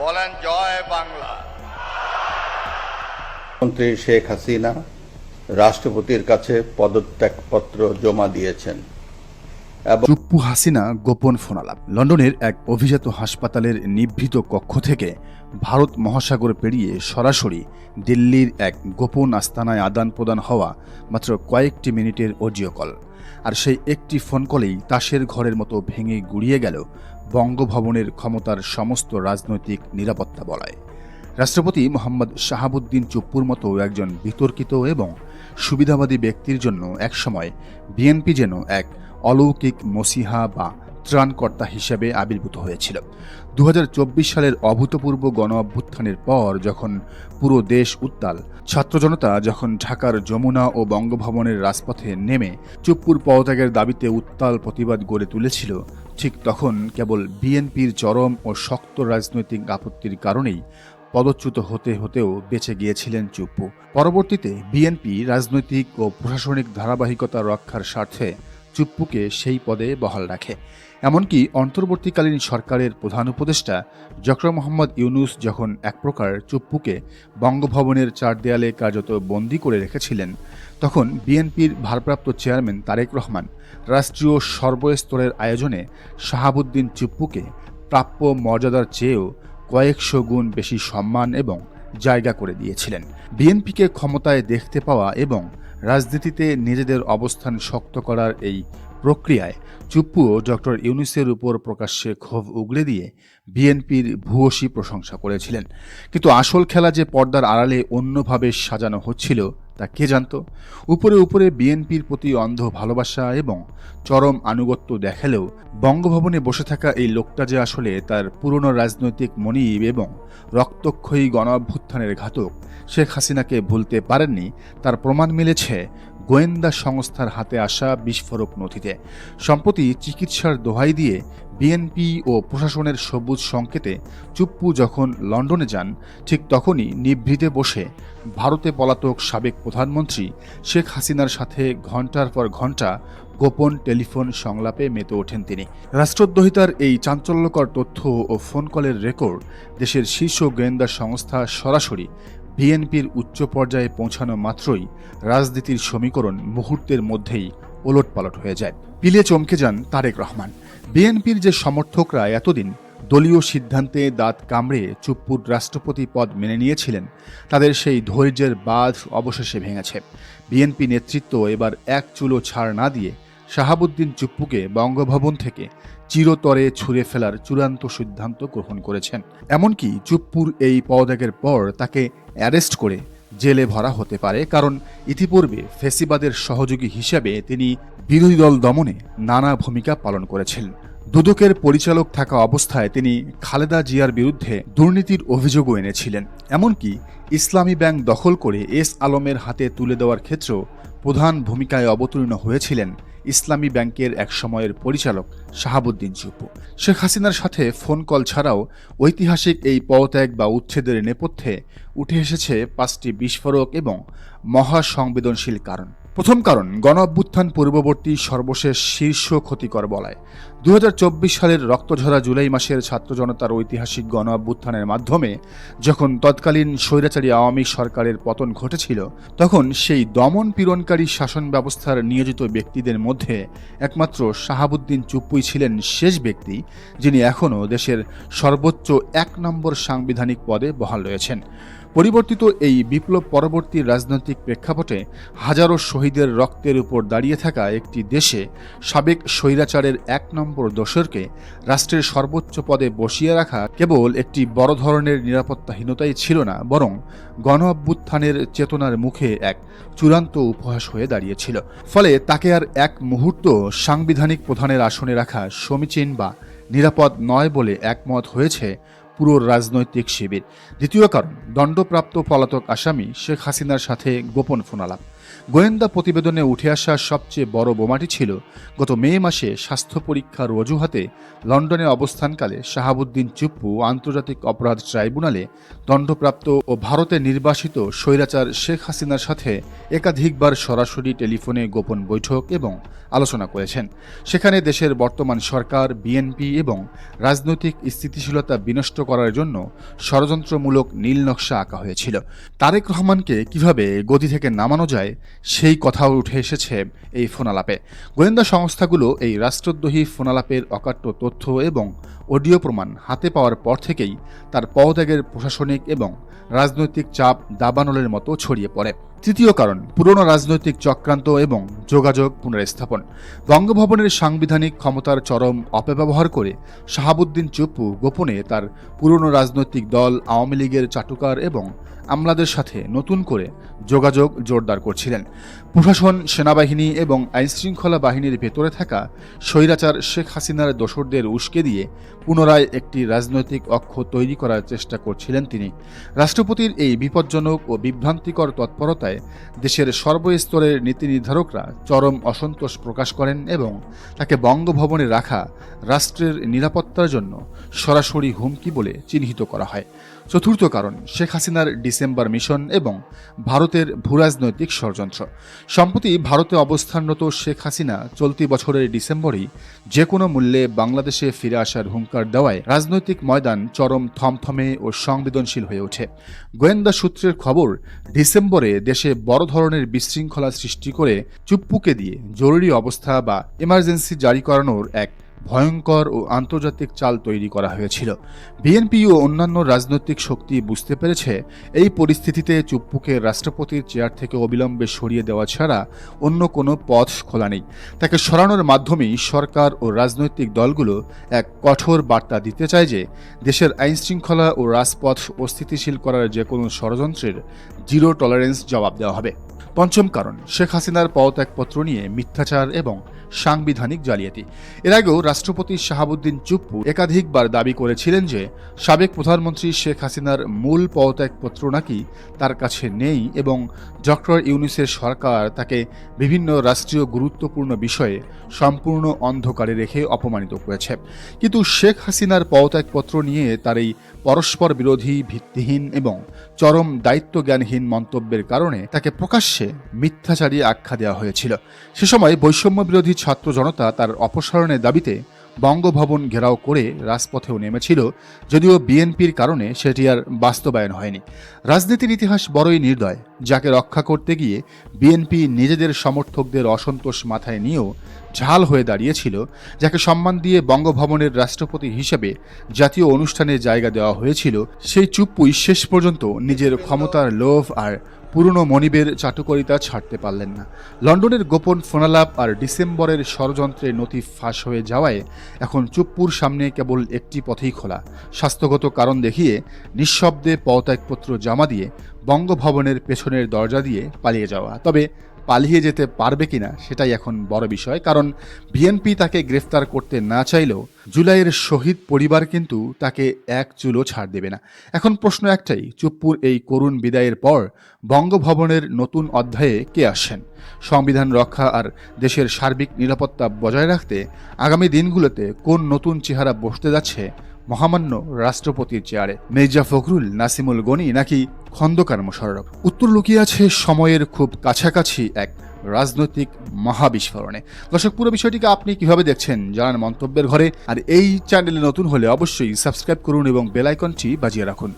বলেন জয় বাংলা। মন্ত্রী শেখ হাসিনা রাষ্ট্রপতির কাছে পদত্যাগপত্র জমা দিয়েছেন। চুপ্পু হাসিনা গোপন ফোনালাপ। লন্ডনের এক অভিজাত হাসপাতালের নিভৃত কক্ষ থেকে ভারত মহাসাগর পেরিয়ে সরাসরি দিল্লির এক গোপন আস্তানায় আদান প্রদান হওয়া মাত্র কয়েকটি মিনিটের অডিও কল। আর সেই একটি ফোন কলেই তাসের ঘরের মতো ভেঙে গুড়িয়ে গেল বঙ্গভবনের ক্ষমতার সমস্ত রাজনৈতিক নিরাপত্তা বলয়। রাষ্ট্রপতি মোহাম্মদ শাহাবুদ্দিন চুপ্পুর মতো একজন বিতর্কিত এবং সুবিধাবাদী ব্যক্তির জন্য একসময় বিএনপি যেন এক অলৌকিক মসিহা বা ত্রাণকর্তা হিসেবে আবির্ভূত হয়েছিল। 2024 সালের অভূতপূর্ব গণ অভ্যুত্থানের পর যখন পুরো দেশ উত্তাল, ছাত্র জনতা যখন ঢাকার যমুনা ও বঙ্গভবনের রাজপথে নেমে চুপ্পুর পদত্যাগের দাবিতে উত্তাল প্রতিবাদ গড়ে তুলেছিল, ঠিক তখন কেবল বিএনপির চরম ও শক্ত রাজনৈতিক আপত্তির কারণেই পদচ্যুত হতে হতেও বেঁচে গিয়েছিলেন চুপ্পু। পরবর্তীতে বিএনপি রাজনৈতিক ও প্রশাসনিক ধারাবাহিকতা রক্ষার স্বার্থে চুপ্পুকে সেই পদে বহাল রাখে। এমনকি অন্তর্বর্তীকালীন সরকারের প্রধান উপদেষ্টা ডক্টর মোহাম্মদ ইউনূস যখন এক প্রকার চুপ্পুকে বঙ্গভবনের চার দেয়ালে কার্যত বন্দী করে রেখেছিলেন, তখন বিএনপির ভারপ্রাপ্ত চেয়ারম্যান তারেক রহমান রাষ্ট্রীয় সর্বস্তরের আয়োজনে শাহাবুদ্দিন চুপ্পুকে প্রাপ্য মর্যাদার চেয়েও কয়েকশো গুণ বেশি সম্মান এবং জায়গা করে দিয়েছিলেন। বিএনপিকে ক্ষমতায় দেখতে পাওয়া এবং রাজনীতিতে নিজেদের অবস্থান শক্ত করার এই প্রক্রিয়ায় চুপ্পুও ডক্টর ইউনূসের উপর প্রকাশ্যে ক্ষোভ উগরে দিয়ে বিএনপির ভূয়সী প্রশংসা করেছিলেন। কিন্তু আসল খেলা যে পর্দার আড়ালে অন্যভাবে সাজানো হচ্ছিল তা কে জানত? উপরে উপরে বিএনপির প্রতি অন্ধ ভালোবাসা এবং চরম আনুগত্য দেখালেও বঙ্গভবনে বসে থাকা এই লোকটা যে আসলে তার পুরনো রাজনৈতিক মনিব এবং রক্তক্ষয়ী গণ অভ্যুত্থানের ঘাতক শেখ হাসিনাকে ভুলতে পারেননি, তার প্রমাণ মিলেছে গোয়েন্দা সংস্থার হাতে আসা বিস্ফোরক নথিতে। সম্প্রতি চিকিৎসার দোহাই দিয়ে বিএনপি ও প্রশাসনের সবুজ সংকেতে চুপ্পু যখন লন্ডনে যান, ঠিক তখনই নিভৃতে বসে ভারতে পলাতক সাবেক প্রধানমন্ত্রী শেখ হাসিনার সাথে ঘণ্টার পর ঘণ্টা গোপন টেলিফোন সংলাপে মেতে ওঠেন তিনি। রাষ্ট্রদ্রোহিতার এই চাঞ্চল্যকর তথ্য ও ফোন কলের রেকর্ড দেশের শীর্ষ গোয়েন্দা সংস্থা সরাসরি বিএনপির উচ্চ পর্যায়ে পৌঁছানো মাত্রই রাজনীতির সমীকরণ মুহূর্তের মধ্যেই ওলটপালট হয়ে যায়। পিলে চমকে যান তারেক রহমান। বিএনপির যে সমর্থকরা এতদিন দলীয় সিদ্ধান্তে দাঁত কামড়ে চুপ্পুর রাষ্ট্রপতি পদ মেনে নিয়েছিলেন, তাদের সেই ধৈর্যের বাঁধ অবশেষে ভেঙেছে। বিএনপি নেতৃত্ব এবার এক চুলো ছাড় না দিয়ে শাহাবুদ্দিন চুপ্পুকে বঙ্গভবন থেকে চিরতরে ছুঁড়ে ফেলার চূড়ান্ত সিদ্ধান্ত গ্রহণ করেছেন। এমনকি চুপ্পুর এই পদত্যাগের পর তাকে অ্যারেস্ট করে জেলে ভরা হতে পারে, কারণ ইতিপূর্বে ফ্যাসিবাদের সহযোগী হিসেবে তিনি বিরোধী দল দমনে নানা ভূমিকা পালন করেছেন। দুদকের পরিচালক থাকা অবস্থায় তিনি খালেদা জিয়ার বিরুদ্ধে দুর্নীতির অভিযোগও এনেছিলেন। এমনকি ইসলামী ব্যাংক দখল করে এস আলমের হাতে তুলে দেওয়ার ক্ষেত্রেও প্রধান ভূমিকায় অবতীর্ণ হয়েছিলেন ইসলামী ব্যাংকের এক সময়ের পরিচালক শাহাবুদ্দিন চুপ্পু। শেখ হাসিনার সাথে ফোন কল ছাড়াও ঐতিহাসিক এই পদত্যাগ বা উচ্ছেদের নেপথ্যে উঠে এসেছে 5টি বিস্ফোরক এবং মহা সংবেদনশীল কারণ। প্রথম কারণ, গণ অভ্যুত্থান পূর্ববর্তী সর্বশেষ শীর্ষ ক্ষতিকর বলয়। 2024 সালের রক্তঝরা জুলাই মাসের ছাত্র জনতার ঐতিহাসিক গণ অভ্যুত্থানের মাধ্যমে যখন তৎকালীন স্বৈরাচারী আওয়ামী সরকারের পতন ঘটেছিল, তখন সেই দমন পীড়নকারী শাসন ব্যবস্থার নিয়োজিত ব্যক্তিদের মধ্যে একমাত্র শাহাবুদ্দিন চুপ্পুই ছিলেন শেষ ব্যক্তি যিনি এখনও দেশের সর্বোচ্চ 1 নম্বর সাংবিধানিক পদে বহাল রয়েছেন। পরিবর্তিত এই বিপ্লব পরবর্তী রাজনৈতিক প্রেক্ষাপটে হাজারো শহীদের রক্তের উপর দাঁড়িয়ে থাকা একটি দেশে সাবেক স্বৈরাচারের 1 নম্বর দোসরকে রাষ্ট্রের সর্বোচ্চ পদে বসিয়ে রাখা কেবল একটি বড় ধরনের নিরাপত্তাহীনতাই ছিল না, বরং গণ অভ্যুত্থানের চেতনার মুখে এক চূড়ান্ত উপহাস হয়ে দাঁড়িয়েছিল। ফলে তাকে আর এক মুহূর্ত সাংবিধানিক প্রধানের আসনে রাখা সমীচীন বা নিরাপদ নয় বলে একমত হয়েছে পুরো রাজনৈতিক শিবির। দ্বিতীয় কারণ, দণ্ডপ্রাপ্ত পলাতক আসামি শেখ হাসিনার সাথে গোপন ফোনালাপ। গোয়েন্দা প্রতিবেদনে উঠে আসা সবচেয়ে বড় বোমাটি ছিল গত মে মাসে স্বাস্থ্য পরীক্ষার অজুহাতে লন্ডনে অবস্থানকালে শাহাবুদ্দিন চুপ্পু আন্তর্জাতিক অপরাধ ট্রাইব্যুনালে দণ্ডপ্রাপ্ত ও ভারতে নির্বাসিত স্বৈরাচার শেখ হাসিনার সাথে একাধিকবার সরাসরি টেলিফোনে গোপন বৈঠক এবং আলোচনা করেছেন। সেখানে দেশের বর্তমান সরকার, বিএনপি এবং রাজনৈতিক স্থিতিশীলতা বিনষ্ট করার জন্য ষড়যন্ত্রমূলক নীল নকশা আঁকা হয়েছিল। তারেক রহমানকে কিভাবে গদি থেকে নামানো যায় সেই কথাও উঠে এসেছে এই ফোনালাপে। গোয়েন্দা সংস্থাগুলো এই রাষ্ট্রদ্রোহী ফোনালাপের অকাট্য তথ্য এবং অডিও প্রমাণ হাতে পাওয়ার পর থেকেই তার পদত্যাগের প্রশাসনিক এবং রাজনৈতিক চাপ দাবানলের মতো ছড়িয়ে পড়ে। তৃতীয় কারণ, পুরনো রাজনৈতিক চক্রান্ত এবং যোগাযোগ পুনর্স্থাপন। বঙ্গভবনের সাংবিধানিক ক্ষমতার চরম অপব্যবহার করে শাহাবুদ্দিন চুপ্পু গোপনে তার পুরনো রাজনৈতিক দল আওয়ামী লীগের চাটুকার এবং আমলাদের সাথে নতুন করে যোগাযোগ জোরদার করছিলেন। প্রশাসন, সেনাবাহিনী এবং আইনশৃঙ্খলা বাহিনীর ভেতরে থাকা স্বৈরাচার শেখ হাসিনার দোসরদের উস্কে দিয়ে পুনরায় একটি রাজনৈতিক অক্ষ তৈরি করার চেষ্টা করছিলেন তিনি। রাষ্ট্রপতির এই বিপজ্জনক ও বিভ্রান্তিকর তৎপরতায় দেশের সর্বস্তরের নীতি নির্ধারকরা চরম অসন্তোষ প্রকাশ করেন এবং তাকে বঙ্গভবনে রাখা রাষ্ট্রের নিরাপত্তার জন্য সরাসরি হুমকি বলে চিহ্নিত করা হয়। চতুর্থ কারণ, শেখ হাসিনার ডিসেম্বর মিশন এবং ভারতের ভূরাজনৈতিক ষড়যন্ত্র। সম্প্রতি ভারতে অবস্থানরত শেখ হাসিনা চলতি বছরের ডিসেম্বরেই যে কোনো মূল্যে বাংলাদেশে ফিরে আসার হুঙ্কার দেওয়ায় রাজনৈতিক ময়দান চরম থমথমে ও সংবেদনশীল হয়ে ওঠে। গোয়েন্দা সূত্রের খবর, ডিসেম্বরে দেশে বড় ধরনের বিশৃঙ্খলা সৃষ্টি করে চুপ্পুকে দিয়ে জরুরি অবস্থা বা এমার্জেন্সি জারি করানোর এক ভয়ঙ্কর ও আন্তর্জাতিক চাল তৈরি করা হয়েছিল। বিএনপি ও অন্যান্য রাজনৈতিক শক্তি বুঝতে পেরেছে এই পরিস্থিতিতে চুপ্পুকে রাষ্ট্রপতির চেয়ার থেকে অবিলম্বে সরিয়ে দেওয়া ছাড়া অন্য কোনো পথ খোলা নেই। তাকে সরানোর মাধ্যমেই সরকার ও রাজনৈতিক দলগুলো এক কঠোর বার্তা দিতে চায় যে দেশের আইনশৃঙ্খলা ও রাজপথ অস্থিতিশীল করার যে কোনো ষড়যন্ত্রের জিরো টলারেন্স জবাব দেওয়া হবে। পঞ্চম কারণ, শেখ হাসিনার পদত্যাগপত্র নিয়ে মিথ্যাচার এবং সাংবিধানিক জালিয়াতি। এর আগেও রাষ্ট্রপতি শাহাবুদ্দিন চুপ্পু একাধিকবার দাবি করেছিলেন যে সাবেক প্রধানমন্ত্রী শেখ হাসিনার মূল পদত্যাগপত্র নাকি তার কাছে নেই এবং ডক্টর ইউনূসের সরকার তাকে বিভিন্ন রাষ্ট্রীয় গুরুত্বপূর্ণ বিষয়ে সম্পূর্ণ অন্ধকারে রেখে অপমানিত করেছে। কিন্তু শেখ হাসিনার পদত্যাগপত্র নিয়ে তার এই পরস্পর বিরোধী, ভিত্তিহীন এবং চরম দায়িত্বজ্ঞানহীন মন্তব্যের কারণে তাকে প্রকাশ্যে মিথ্যাচারী আখ্যা দেওয়া হয়েছিল। সে সময় বৈষম্য বিরোধী ছাত্র জনতা তার অপসারণের দাবিতে বঙ্গভবন ঘেরাও করে রাজপথেও নেমেছিল, যদিও বিএনপির কারণে সেটি আর বাস্তবায়ন হয়নি। রাজনীতির ইতিহাস বড়ই নির্দয়, যাকে রক্ষা করতে গিয়ে বিএনপি নিজেদের সমর্থকদের অসন্তোষ মাথায় নিয়েও ঝাল হয়ে দাঁড়িয়েছিল। যাকে সম্মান দিয়ে বঙ্গভবনের রাষ্ট্রপতি হিসেবে জাতীয় অনুষ্ঠানে জায়গা দেওয়া হয়েছিল, সেই চুপ্পুই শেষ পর্যন্ত নিজের ক্ষমতার লোভ আর পুরনো মনিবের চাটুকরিতা ছাড়তে পারলেন না। লন্ডনের গোপন ফোনালাপ আর ডিসেম্বরের ষড়যন্ত্রের নথি ফাঁস হয়ে যাওয়ায় এখন চুপ্পুর সামনে কেবল একটি পথেই খোলা, স্বাস্থ্যগত কারণ দেখিয়ে নিঃশব্দে পদত্যাগপত্র জমা দিয়ে বঙ্গভবনের পেছনের দরজা দিয়ে পালিয়ে যাওয়া। তবে পালিয়ে যেতে পারবে কিনা সেটাই এখন বড় বিষয়, কারণ বিএনপি তাকে গ্রেফতার করতে না চাইলেও জুলাইয়ের শহীদ পরিবার কিন্তু তাকে এক চুলও ছাড় দেবে না। এখন প্রশ্ন একটাই, চুপ্পুর এই করুণ বিদায়ের পর বঙ্গভবনের নতুন অধ্যায়ে কে আসেন? সংবিধান রক্ষা আর দেশের সার্বিক নিরাপত্তা বজায় রাখতে আগামী দিনগুলোতে কোন নতুন চেহারা বসতে যাচ্ছে মহামান্য রাষ্ট্রপতির চেয়ারে? মির্জা ফখরুল, নাসিমুল গনি নাকি খন্দকার মোশাররফ? উত্তর লুকিয়ে আছে সময়ের খুব কাছাকাছি এক রাজনৈতিক মহাবিস্ফোরণে। দর্শক, পুরো বিষয়টিকে আপনি কিভাবে দেখছেন জানান মন্তব্যের ঘরে। আর এই চ্যানেলে নতুন হলে অবশ্যই সাবস্ক্রাইব করুন এবং বেল আইকনটি বাজিয়ে রাখুন।